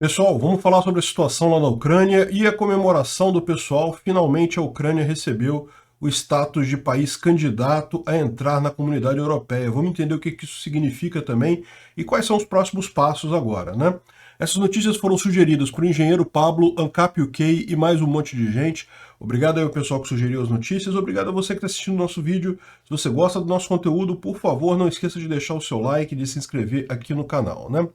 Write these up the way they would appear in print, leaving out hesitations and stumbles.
Pessoal, vamos falar sobre a situação lá na Ucrânia e a comemoração do pessoal. Finalmente a Ucrânia recebeu o status de país candidato a entrar na comunidade europeia. Vamos entender o que isso significa também e quais são os próximos passos agora, né? Essas notícias foram sugeridas por engenheiro Pablo, Ancap UK e mais um monte de gente. Obrigado aí ao pessoal que sugeriu as notícias, obrigado a você que está assistindo o nosso vídeo. Se você gosta do nosso conteúdo, por favor, não esqueça de deixar o seu like e de se inscrever aqui no canal, né?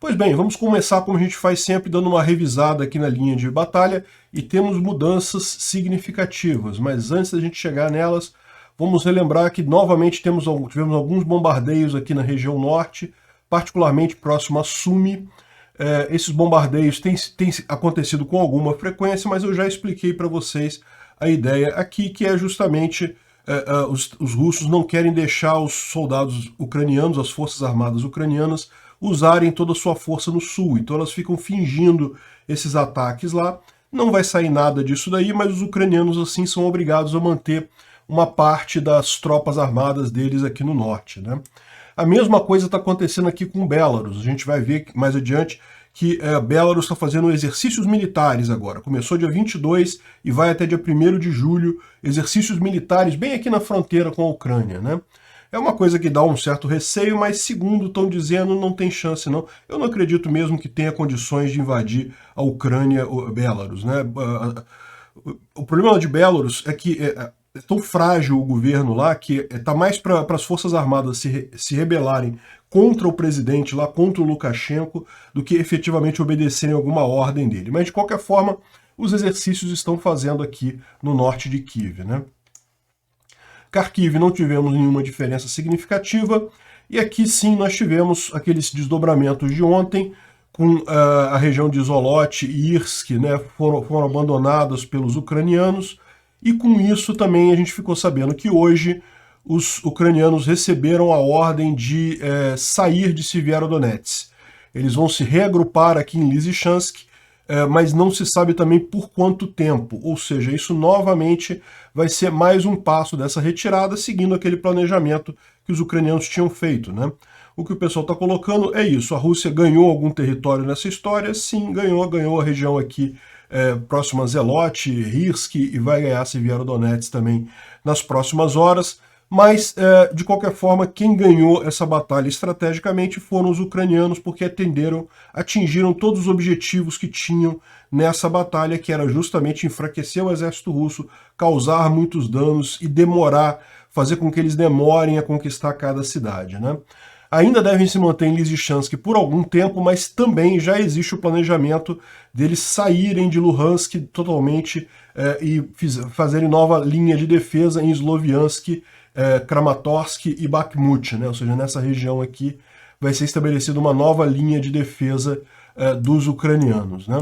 Pois bem, vamos começar como a gente faz sempre, dando uma revisada aqui na linha de batalha, e temos mudanças significativas, mas antes da gente chegar nelas, vamos relembrar que novamente tivemos alguns bombardeios aqui na região norte, particularmente próximo a Sumi. Esses bombardeios têm acontecido com alguma frequência, mas eu já expliquei para vocês a ideia aqui, que é justamente os russos não querem deixar os soldados ucranianos, as forças armadas ucranianas, usarem toda a sua força no sul. Então elas ficam fingindo esses ataques lá. Não vai sair nada disso daí, mas os ucranianos assim são obrigados a manter uma parte das tropas armadas deles aqui no norte, né? A mesma coisa está acontecendo aqui com Belarus. A gente vai ver mais adiante que Belarus está fazendo exercícios militares agora. Começou dia 22 e vai até dia 1º de julho, exercícios militares bem aqui na fronteira com a Ucrânia, né? É uma coisa que dá um certo receio, mas segundo estão dizendo, não tem chance não. Eu não acredito mesmo que tenha condições de invadir a Ucrânia ou Belarus, né? O problema de Belarus é que é tão frágil o governo lá que está mais para as forças armadas se rebelarem contra o presidente lá, contra o Lukashenko, do que efetivamente obedecerem alguma ordem dele. Mas de qualquer forma, os exercícios estão fazendo aqui no norte de Kiev, né? Kharkiv não tivemos nenhuma diferença significativa, e aqui sim nós tivemos aqueles desdobramentos de ontem, com a região de Zolot e Irsk, né, foram abandonadas pelos ucranianos, e com isso também a gente ficou sabendo que hoje os ucranianos receberam a ordem de sair de Severodonetsk. Eles vão se reagrupar aqui em Lysychansk, mas não se sabe também por quanto tempo, ou seja, isso novamente vai ser mais um passo dessa retirada, seguindo aquele planejamento que os ucranianos tinham feito, né? O que o pessoal está colocando é isso: a Rússia ganhou algum território nessa história? Sim, ganhou a região aqui próxima a Zelot, Irsk, e vai ganhar Severodonetsk também nas próximas horas. Mas, de qualquer forma, quem ganhou essa batalha estrategicamente foram os ucranianos, porque atingiram todos os objetivos que tinham nessa batalha, que era justamente enfraquecer o exército russo, causar muitos danos e fazer com que eles demorem a conquistar cada cidade, né? Ainda devem se manter em Lysychansk por algum tempo, mas também já existe o planejamento deles saírem de Luhansk totalmente e fazerem nova linha de defesa em Sloviansk, Kramatorsk e Bakhmut, né? Ou seja, nessa região aqui vai ser estabelecida uma nova linha de defesa dos ucranianos, né?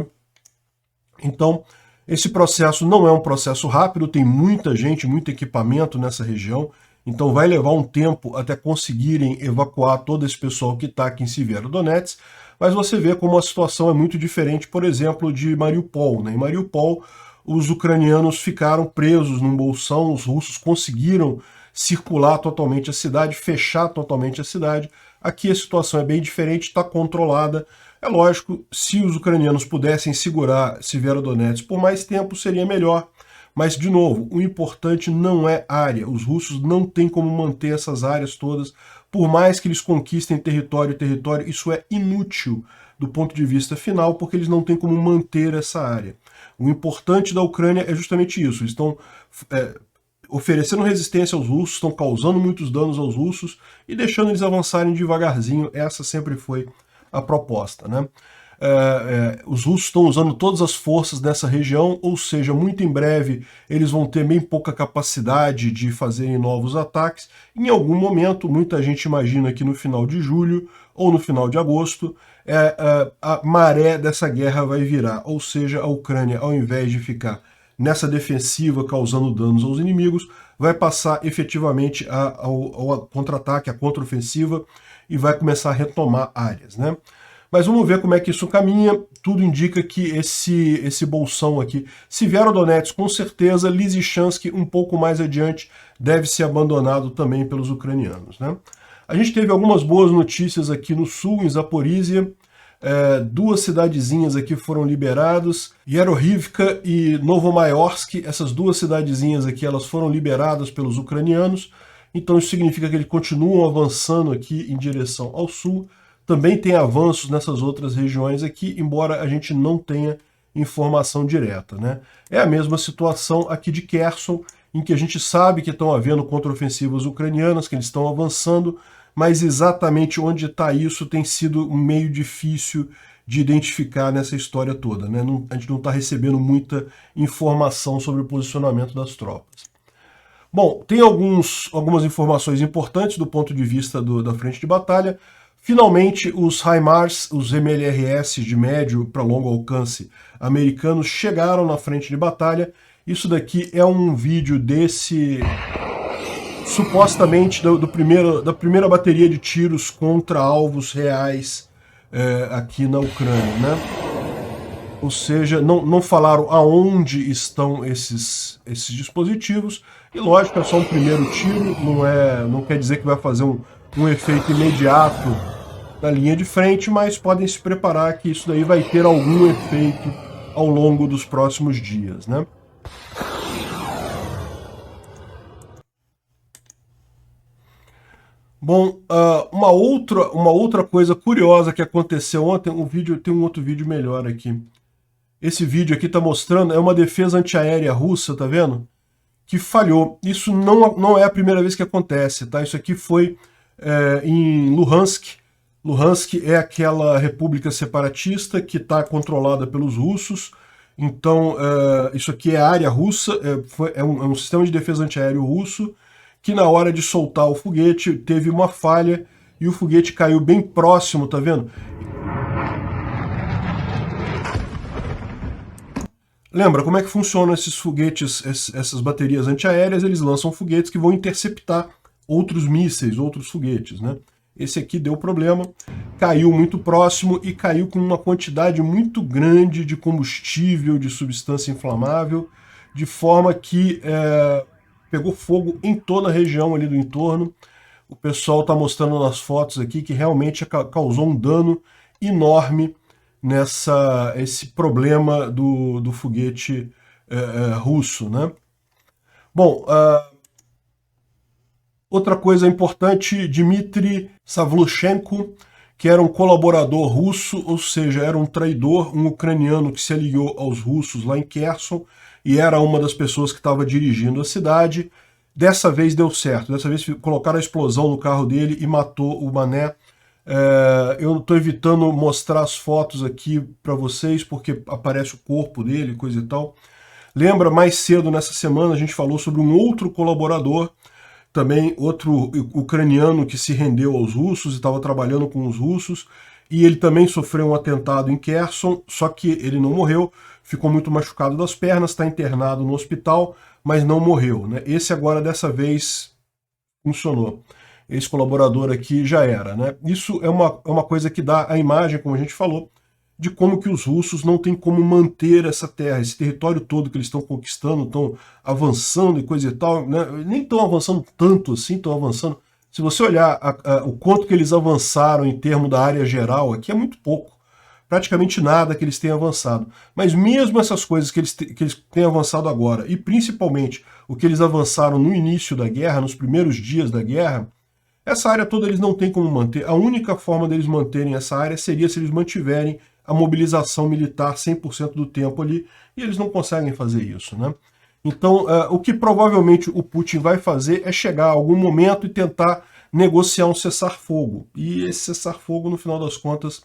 Então, esse processo não é um processo rápido, tem muita gente, muito equipamento nessa região, então vai levar um tempo até conseguirem evacuar todo esse pessoal que está aqui em Severodonetsk, mas você vê como a situação é muito diferente, por exemplo, de Mariupol, né? Em Mariupol, os ucranianos ficaram presos num bolsão, os russos conseguiram circular totalmente a cidade, fechar totalmente a cidade. Aqui a situação é bem diferente, está controlada. É lógico, se os ucranianos pudessem segurar Severodonetsk por mais tempo, seria melhor. Mas, de novo, o importante não é área. Os russos não têm como manter essas áreas todas. Por mais que eles conquistem território, isso é inútil do ponto de vista final, porque eles não têm como manter essa área. O importante da Ucrânia é justamente isso. Eles estão oferecendo resistência aos russos, estão causando muitos danos aos russos e deixando eles avançarem devagarzinho. Essa sempre foi a proposta, né? Os russos estão usando todas as forças nessa região, ou seja, muito em breve eles vão ter bem pouca capacidade de fazerem novos ataques. Em algum momento, muita gente imagina que no final de julho ou no final de agosto, a maré dessa guerra vai virar, ou seja, a Ucrânia, ao invés de ficar nessa defensiva causando danos aos inimigos, vai passar efetivamente ao contra-ataque, à contra-ofensiva, e vai começar a retomar áreas, né? Mas vamos ver como é que isso caminha. Tudo indica que esse bolsão aqui, Severodonetsk com certeza, Lysychansk um pouco mais adiante, deve ser abandonado também pelos ucranianos, né? A gente teve algumas boas notícias aqui no sul, em Zaporizhia. duas cidadezinhas aqui foram liberadas, Yerohivka e Novomayorsk, essas duas cidadezinhas aqui, elas foram liberadas pelos ucranianos, então isso significa que eles continuam avançando aqui em direção ao sul. Também tem avanços nessas outras regiões aqui, embora a gente não tenha informação direta, né? É a mesma situação aqui de Kherson, em que a gente sabe que estão havendo contraofensivas ucranianas, que eles estão avançando, mas exatamente onde está isso tem sido meio difícil de identificar nessa história toda, né? A gente não está recebendo muita informação sobre o posicionamento das tropas. Bom, tem algumas informações importantes do ponto de vista da frente de batalha. Finalmente, os HIMARS, os MLRS de médio para longo alcance americanos chegaram na frente de batalha. Isso daqui é um vídeo desse, supostamente, da primeira bateria de tiros contra alvos reais aqui na Ucrânia, né? Ou seja, não falaram aonde estão esses dispositivos, e lógico, é só um primeiro tiro, não quer dizer que vai fazer um efeito imediato na linha de frente, mas podem se preparar que isso daí vai ter algum efeito ao longo dos próximos dias, né? Bom, uma outra coisa curiosa que aconteceu ontem, tem um outro vídeo melhor aqui. Esse vídeo aqui está mostrando, é uma defesa antiaérea russa, tá vendo? Que falhou. Isso não é a primeira vez que acontece, tá? Isso aqui foi em Luhansk. Luhansk é aquela república separatista que está controlada pelos russos. Então, isso aqui é a área russa, é um sistema de defesa antiaéreo russo, que na hora de soltar o foguete teve uma falha e o foguete caiu bem próximo, tá vendo? Lembra como é que funcionam esses foguetes, essas baterias antiaéreas? Eles lançam foguetes que vão interceptar outros mísseis, outros foguetes, né? Esse aqui deu problema, caiu muito próximo e caiu com uma quantidade muito grande de combustível, de substância inflamável, de forma que pegou fogo em toda a região ali do entorno. O pessoal está mostrando nas fotos aqui que realmente causou um dano enorme esse problema do foguete russo, né? Bom, outra coisa importante, Dmitry Savlushenko, que era um colaborador russo, ou seja, era um traidor, um ucraniano que se aliou aos russos lá em Kherson, e era uma das pessoas que estava dirigindo a cidade. Dessa vez deu certo, dessa vez colocaram a explosão no carro dele e matou o mané. Eu estou evitando mostrar as fotos aqui para vocês, porque aparece o corpo dele, coisa e tal. Lembra, mais cedo nessa semana a gente falou sobre um outro colaborador, também outro ucraniano que se rendeu aos russos e estava trabalhando com os russos, e ele também sofreu um atentado em Kherson, só que ele não morreu, ficou muito machucado das pernas, está internado no hospital, mas não morreu, né? Esse agora, dessa vez, funcionou. Esse colaborador aqui já era, né? Isso é uma coisa que dá a imagem, como a gente falou, de como que os russos não têm como manter essa terra, esse território todo que eles estão conquistando, estão avançando e coisa e tal, né? Nem estão avançando tanto assim, estão avançando. Se você olhar o quanto que eles avançaram em termos da área geral, aqui é muito pouco. Praticamente nada que eles têm avançado. Mas mesmo essas coisas que eles têm avançado agora, e principalmente o que eles avançaram no início da guerra, nos primeiros dias da guerra, essa área toda eles não têm como manter. A única forma deles manterem essa área seria se eles mantiverem a mobilização militar 100% do tempo ali, e eles não conseguem fazer isso, né? Então, o que provavelmente o Putin vai fazer é chegar a algum momento e tentar negociar um cessar-fogo. E esse cessar-fogo, no final das contas,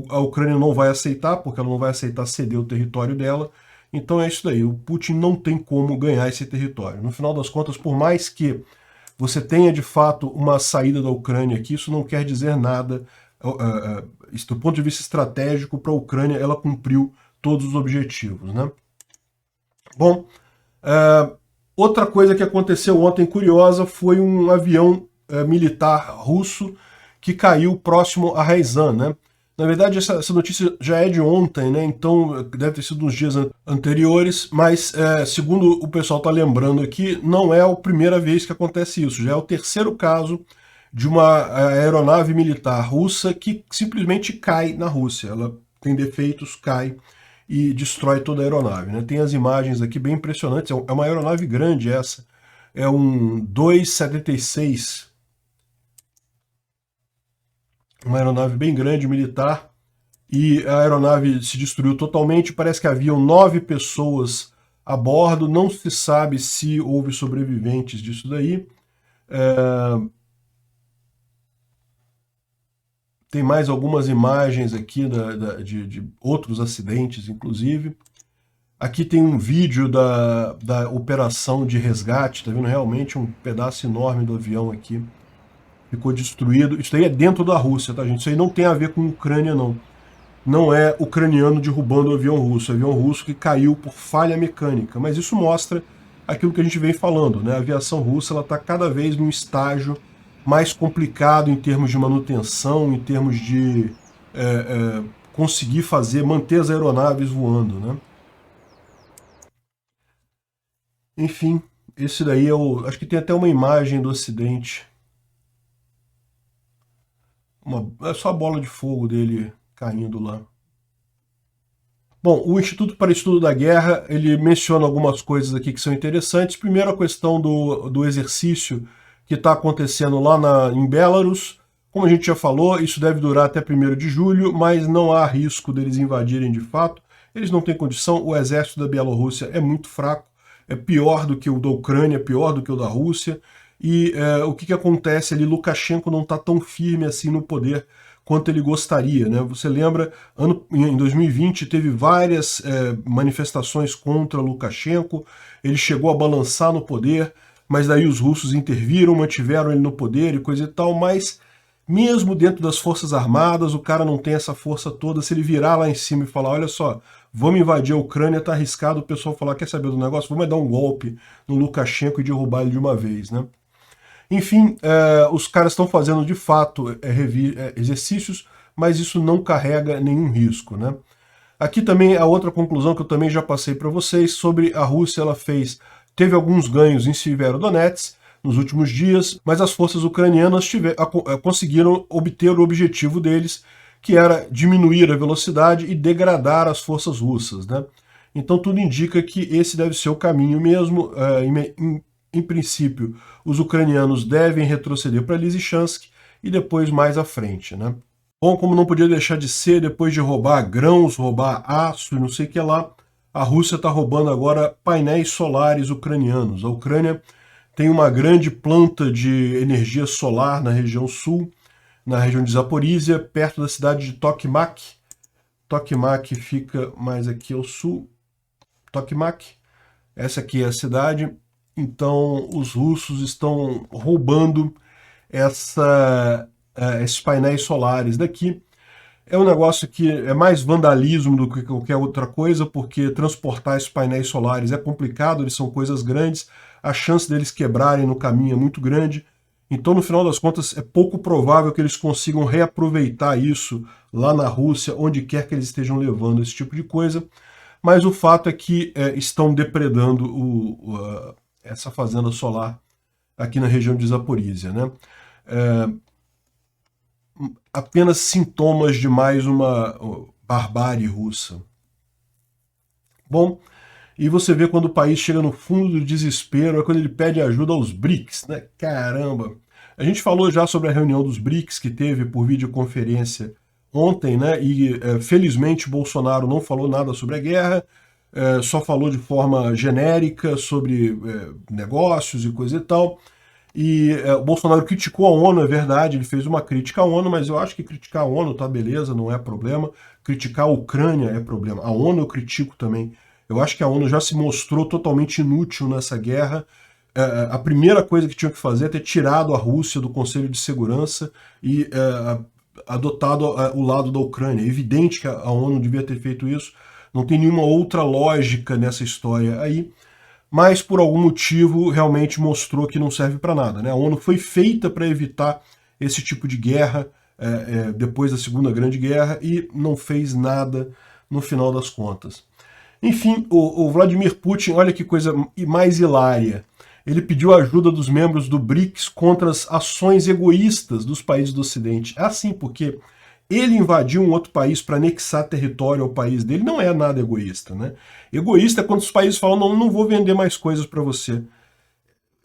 a Ucrânia não vai aceitar, porque ela não vai aceitar ceder o território dela. Então é isso daí, o Putin não tem como ganhar esse território. No final das contas, por mais que você tenha de fato uma saída da Ucrânia aqui, isso não quer dizer nada. Do ponto de vista estratégico, para a Ucrânia, ela cumpriu todos os objetivos, né? Bom, outra coisa que aconteceu ontem curiosa foi um avião militar russo que caiu próximo a Ryazan, né? Na verdade, essa notícia já é de ontem, né? Então deve ter sido nos dias anteriores, mas segundo o pessoal está lembrando aqui, não é a primeira vez que acontece isso, já é o terceiro caso de uma aeronave militar russa que simplesmente cai na Rússia. Ela tem defeitos, cai e destrói toda a aeronave, né? Tem as imagens aqui bem impressionantes. É uma aeronave grande essa. É um 276, uma aeronave bem grande, militar, e a aeronave se destruiu totalmente. Parece que haviam 9 pessoas a bordo, não se sabe se houve sobreviventes disso daí. Tem mais algumas imagens aqui de outros acidentes, inclusive. Aqui tem um vídeo da operação de resgate, tá vendo? Realmente um pedaço enorme do avião aqui ficou destruído. Isso aí é dentro da Rússia, tá, gente? Isso aí não tem a ver com a Ucrânia, não. Não é ucraniano derrubando o avião russo que caiu por falha mecânica. Mas isso mostra aquilo que a gente vem falando, né? A aviação russa está cada vez num estágio mais complicado em termos de manutenção, em termos de conseguir manter as aeronaves voando, né? Enfim, esse daí acho que tem até uma imagem do acidente. É só a bola de fogo dele caindo lá. Bom, o Instituto para Estudo da Guerra, ele menciona algumas coisas aqui que são interessantes. Primeiro, a questão do exercício que está acontecendo lá em Belarus. Como a gente já falou, isso deve durar até 1º de julho, mas não há risco deles invadirem de fato. Eles não têm condição, o exército da Bielorrússia é muito fraco, é pior do que o da Ucrânia, pior do que o da Rússia. E o que acontece ali? Lukashenko não está tão firme assim no poder quanto ele gostaria, né? Você lembra, em 2020 teve várias manifestações contra Lukashenko, ele chegou a balançar no poder, mas daí os russos interviram, mantiveram ele no poder e coisa e tal, mas mesmo dentro das forças armadas, o cara não tem essa força toda. Se ele virar lá em cima e falar, olha só, vamos invadir a Ucrânia, tá arriscado o pessoal falar, quer saber do negócio? Vamos dar um golpe no Lukashenko e derrubar ele de uma vez, né? Enfim, os caras estão fazendo de fato exercícios, mas isso não carrega nenhum risco, né? Aqui também a outra conclusão que eu também já passei para vocês sobre a Rússia, teve alguns ganhos em Severodonetsk nos últimos dias, mas as forças ucranianas conseguiram obter o objetivo deles, que era diminuir a velocidade e degradar as forças russas, né? Então tudo indica que esse deve ser o caminho mesmo. Em princípio, os ucranianos devem retroceder para Lysychansk e depois mais à frente, né? Bom, como não podia deixar de ser, depois de roubar grãos, roubar aço e não sei o que lá, a Rússia está roubando agora painéis solares ucranianos. A Ucrânia tem uma grande planta de energia solar na região sul, na região de Zaporizhia, perto da cidade de Tokmak. Tokmak fica mais aqui ao sul. Tokmak, essa aqui é a cidade. Então, os russos estão roubando esses painéis solares daqui. É um negócio que é mais vandalismo do que qualquer outra coisa, porque transportar esses painéis solares é complicado, eles são coisas grandes, a chance deles quebrarem no caminho é muito grande. Então, no final das contas, é pouco provável que eles consigam reaproveitar isso lá na Rússia, onde quer que eles estejam levando esse tipo de coisa. Mas o fato é que estão depredando essa fazenda solar aqui na região de Zaporizhia, né? Apenas sintomas de mais uma barbárie russa. Bom, e você vê quando o país chega no fundo do desespero, é quando ele pede ajuda aos BRICS, né? Caramba! A gente falou já sobre a reunião dos BRICS que teve por videoconferência ontem, né? E felizmente Bolsonaro não falou nada sobre a guerra, só falou de forma genérica sobre negócios e coisa e tal. E o Bolsonaro criticou a ONU, é verdade, ele fez uma crítica à ONU, mas eu acho que criticar a ONU tá beleza, não é problema. Criticar a Ucrânia é problema. A ONU eu critico também. Eu acho que a ONU já se mostrou totalmente inútil nessa guerra. A primeira coisa que tinha que fazer é ter tirado a Rússia do Conselho de Segurança e adotado o lado da Ucrânia. É evidente que a ONU devia ter feito isso. Não tem nenhuma outra lógica nessa história aí. Mas por algum motivo realmente mostrou que não serve para nada, né? A ONU foi feita para evitar esse tipo de guerra depois da Segunda Grande Guerra e não fez nada no final das contas. Enfim, o Vladimir Putin, olha que coisa mais hilária. ele pediu a ajuda dos membros do BRICS contra as ações egoístas dos países do Ocidente. É assim, porque ele invadiu um outro país para anexar território ao país dele não é nada egoísta, né? Egoísta é quando os países falam, não, não vou vender mais coisas para você.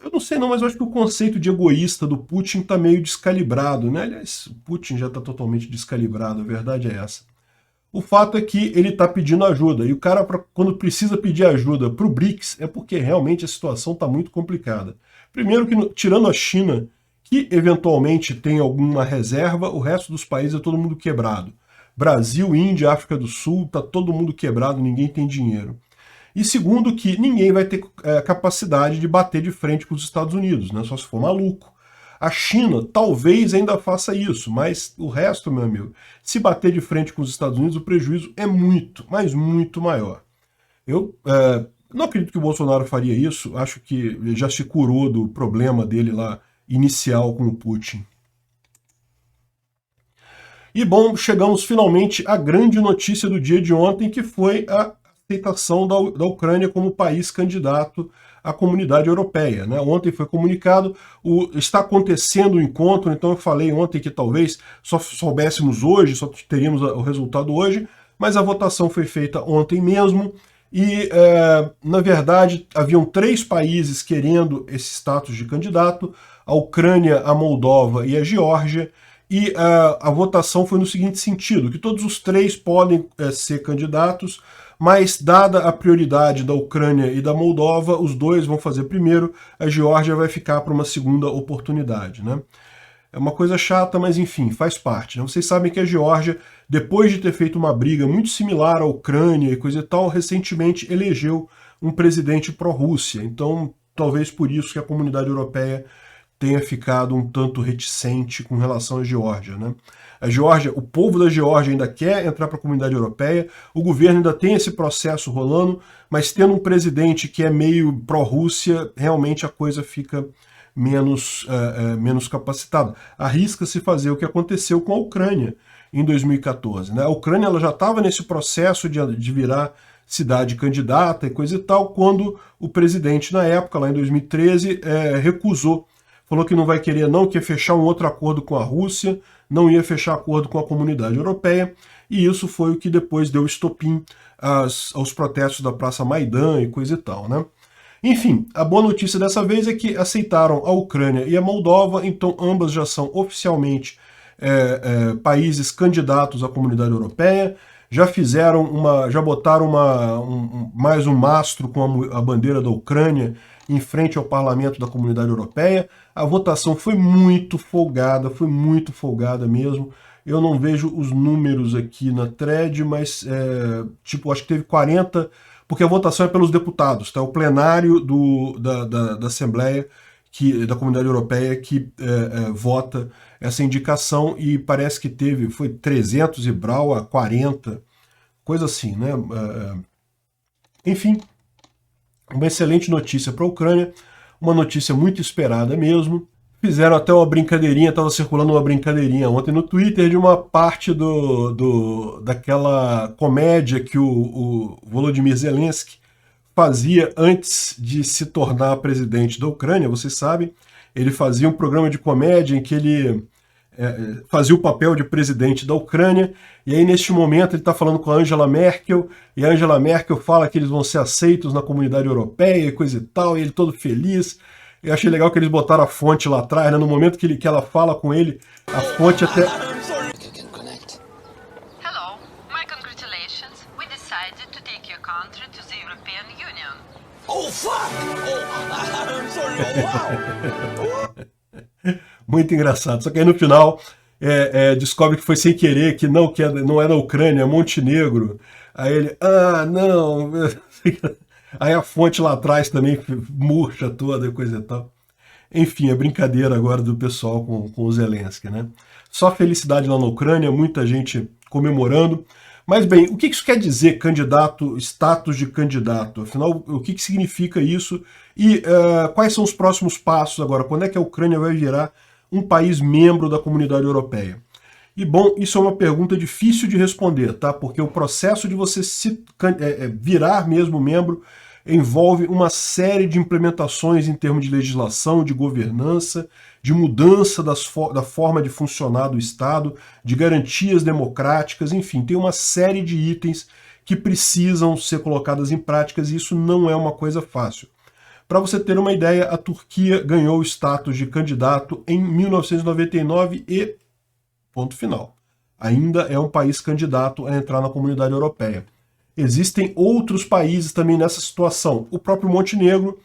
Eu não sei não, mas eu acho que o conceito de egoísta do Putin está meio descalibrado, né? Aliás, o Putin já está totalmente descalibrado, a verdade é essa. O fato é que ele está pedindo ajuda, e o cara, quando precisa pedir ajuda para o BRICS, é porque realmente a situação está muito complicada. Primeiro que, tirando a China, que eventualmente tem alguma reserva, o resto dos países é todo mundo quebrado. Brasil, Índia, África do Sul, está todo mundo quebrado, ninguém tem dinheiro. E segundo que ninguém vai ter capacidade de bater de frente com os Estados Unidos, né? Só se for maluco. A China talvez ainda faça isso, mas o resto, meu amigo, se bater de frente com os Estados Unidos, o prejuízo é muito, mas muito maior. Eu não acredito que o Bolsonaro faria isso, acho que ele já se curou do problema dele lá inicial com o Putin. E bom, chegamos finalmente à grande notícia do dia de ontem, que foi a aceitação da Ucrânia como país candidato à comunidade europeia, né? Ontem foi comunicado, está acontecendo o encontro, então eu falei ontem que talvez só soubéssemos hoje, só teríamos o resultado hoje, mas a votação foi feita ontem mesmo, e na verdade haviam 3 países querendo esse status de candidato, a Ucrânia, a Moldova e a Geórgia, e a votação foi no seguinte sentido, que todos os 3 podem ser candidatos, mas dada a prioridade da Ucrânia e da Moldova, os 2 vão fazer primeiro, a Geórgia vai ficar para uma segunda oportunidade, né? É uma coisa chata, mas enfim, faz parte, né? Vocês sabem que a Geórgia, depois de ter feito uma briga muito similar à Ucrânia e coisa e tal, recentemente elegeu um presidente pró-Rússia, então talvez por isso que a comunidade europeia tenha ficado um tanto reticente com relação à Geórgia, né? A Geórgia, o povo da Geórgia ainda quer entrar para a comunidade europeia, o governo ainda tem esse processo rolando, mas tendo um presidente que é meio pró-Rússia, realmente a coisa fica menos capacitada. Arrisca-se fazer o que aconteceu com a Ucrânia em 2014, né? A Ucrânia ela já estava nesse processo de virar cidade candidata e coisa e tal, quando o presidente na época, lá em 2013, recusou. Falou que não vai querer não, que ia fechar um outro acordo com a Rússia, não ia fechar acordo com a comunidade europeia, e isso foi o que depois deu estopim aos protestos da Praça Maidan e coisa e tal, né? Enfim, a boa notícia dessa vez é que aceitaram a Ucrânia e a Moldova, então ambas já são oficialmente países candidatos à comunidade europeia, já botaram mais um mastro com a bandeira da Ucrânia em frente ao parlamento da comunidade europeia. A votação foi muito folgada mesmo. Eu não vejo os números aqui na thread, mas acho que teve 40, porque a votação é pelos deputados, tá? O plenário da Assembleia, da Comunidade Europeia, que vota essa indicação, e parece que foi 300 e brau a 40, coisa assim, né? Enfim, uma excelente notícia para a Ucrânia, uma notícia muito esperada mesmo. Fizeram até uma brincadeirinha, estava circulando uma brincadeirinha ontem no Twitter de uma parte daquela comédia que o Volodymyr Zelensky fazia antes de se tornar presidente da Ucrânia. Vocês sabem, ele fazia um programa de comédia em que ele fazia o papel de presidente da Ucrânia, e aí neste momento ele está falando com a Angela Merkel, e a Angela Merkel fala que eles vão ser aceitos na comunidade europeia e coisa e tal, e ele todo feliz. Eu achei legal que eles botaram a fonte lá atrás, né? No momento que ela fala com ele, a fonte até... Hello, my congratulations. We decided to take your country to the European Union. Oh, fuck! Oh, I'm sorry. Oh, wow! Muito engraçado. Só que aí no final descobre que foi sem querer, que não é na Ucrânia, é Montenegro. Aí ele, não... Aí a fonte lá atrás também murcha toda e coisa e tal. Enfim, é brincadeira agora do pessoal com o Zelensky, né? Só felicidade lá na Ucrânia, muita gente comemorando. Mas bem, o que isso quer dizer, candidato, status de candidato? Afinal, o que significa isso? E quais são os próximos passos agora? Quando é que a Ucrânia vai virar um país membro da comunidade europeia? E bom, isso é uma pergunta difícil de responder, tá? Porque o processo de você virar mesmo membro envolve uma série de implementações em termos de legislação, de governança, de mudança da forma de funcionar do Estado, de garantias democráticas, enfim, tem uma série de itens que precisam ser colocadas em práticas e isso não é uma coisa fácil. Para você ter uma ideia, a Turquia ganhou o status de candidato em 1999 e ponto final. Ainda é um país candidato a entrar na Comunidade Europeia. Existem outros países também nessa situação. O próprio Montenegro,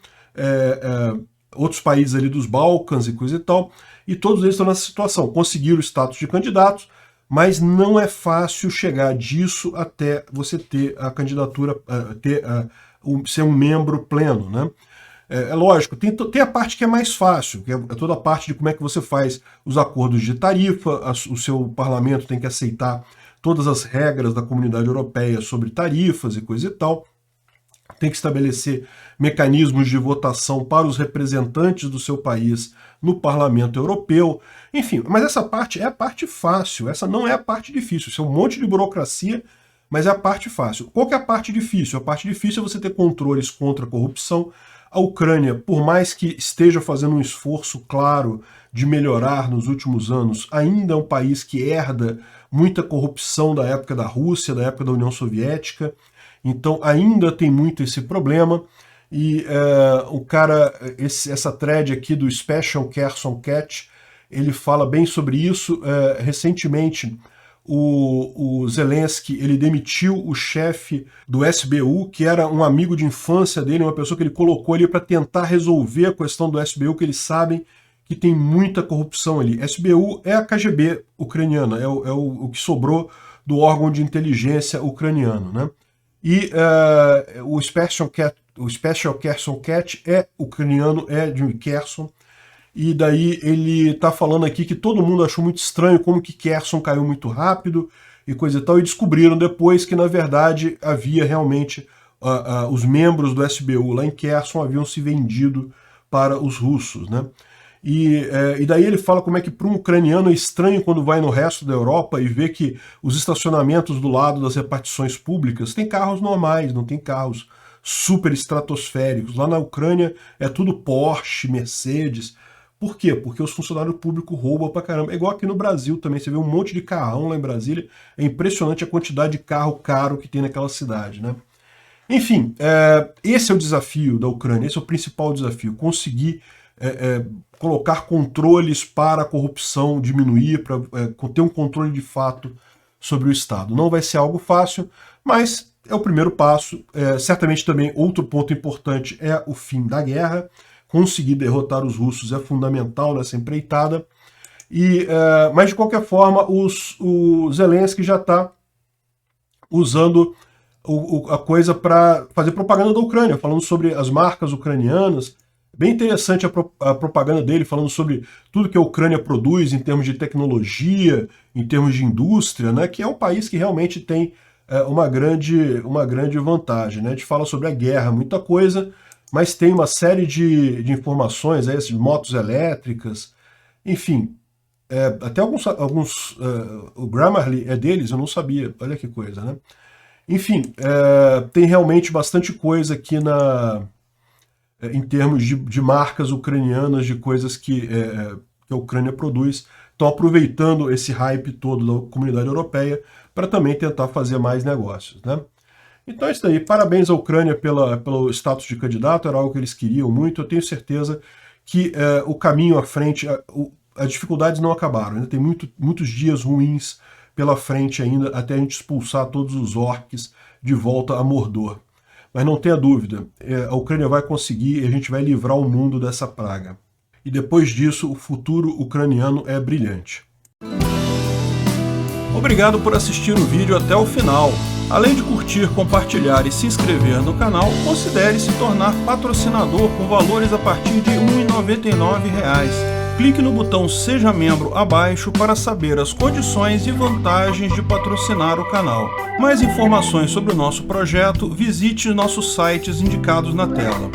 outros países ali dos Balcãs e coisa e tal, e todos eles estão nessa situação. Conseguiram o status de candidatos, mas não é fácil chegar disso até você ter a candidatura, ser um membro pleno, né? É lógico, tem a parte que é mais fácil, que é toda a parte de como é que você faz os acordos de tarifa, o seu parlamento tem que aceitar todas as regras da Comunidade Europeia sobre tarifas e coisa e tal, tem que estabelecer mecanismos de votação para os representantes do seu país no Parlamento Europeu, enfim, mas essa parte é a parte fácil, essa não é a parte difícil, isso é um monte de burocracia, mas é a parte fácil. Qual que é a parte difícil? A parte difícil é você ter controles contra a corrupção. A Ucrânia, por mais que esteja fazendo um esforço claro de melhorar nos últimos anos, ainda é um país que herda muita corrupção da época da Rússia, da época da União Soviética, então ainda tem muito esse problema, e essa thread aqui do Special Kherson Cat, ele fala bem sobre isso. Recentemente, o Zelensky, ele demitiu o chefe do SBU, que era um amigo de infância dele, uma pessoa que ele colocou ali para tentar resolver a questão do SBU, que eles sabem que tem muita corrupção ali. SBU é a KGB ucraniana, é o que sobrou do órgão de inteligência ucraniano, né? E o Special Kherson Cat é ucraniano, é de Kherson, e daí ele está falando aqui que todo mundo achou muito estranho como que Kherson caiu muito rápido e coisa e tal, e descobriram depois que, na verdade, havia realmente os membros do SBU lá em Kherson haviam se vendido para os russos, né? E daí ele fala como é que para um ucraniano é estranho quando vai no resto da Europa e vê que os estacionamentos do lado das repartições públicas tem carros normais, não tem carros super estratosféricos. Lá na Ucrânia é tudo Porsche, Mercedes. Por quê? Porque os funcionários públicos roubam pra caramba. É igual aqui no Brasil também, você vê um monte de carrão lá em Brasília. É impressionante a quantidade de carro caro que tem naquela cidade, né? Enfim, esse é o desafio da Ucrânia, esse é o principal desafio, conseguir colocar controles para a corrupção diminuir, para ter um controle de fato sobre o Estado. Não vai ser algo fácil, mas é o primeiro passo. Certamente também outro ponto importante é o fim da guerra. Conseguir derrotar os russos é fundamental nessa empreitada. Mas de qualquer forma, o Zelensky já está usando a coisa para fazer propaganda da Ucrânia, falando sobre as marcas ucranianas. Bem interessante a propaganda dele, falando sobre tudo que a Ucrânia produz em termos de tecnologia, em termos de indústria, né, que é um país que realmente tem uma grande vantagem, né? A gente fala sobre a guerra, muita coisa, mas tem uma série de informações, essas motos elétricas, enfim, até alguns o Grammarly é deles, eu não sabia, olha que coisa, né? Enfim, tem realmente bastante coisa aqui em termos de marcas ucranianas, de coisas que a Ucrânia produz, estão aproveitando esse hype todo da comunidade europeia para também tentar fazer mais negócios, né? Então é isso aí, parabéns à Ucrânia pelo status de candidato, era algo que eles queriam muito. Eu tenho certeza que o caminho à frente, as dificuldades não acabaram, ainda tem muitos dias ruins pela frente ainda, até a gente expulsar todos os orcs de volta a Mordor. Mas não tenha dúvida, a Ucrânia vai conseguir e a gente vai livrar o mundo dessa praga. E depois disso, o futuro ucraniano é brilhante. Obrigado por assistir o vídeo até o final. Além de curtir, compartilhar e se inscrever no canal, considere se tornar patrocinador com valores a partir de R$ 1,99. Clique no botão Seja Membro abaixo para saber as condições e vantagens de patrocinar o canal. Mais informações sobre o nosso projeto, visite nossos sites indicados na tela.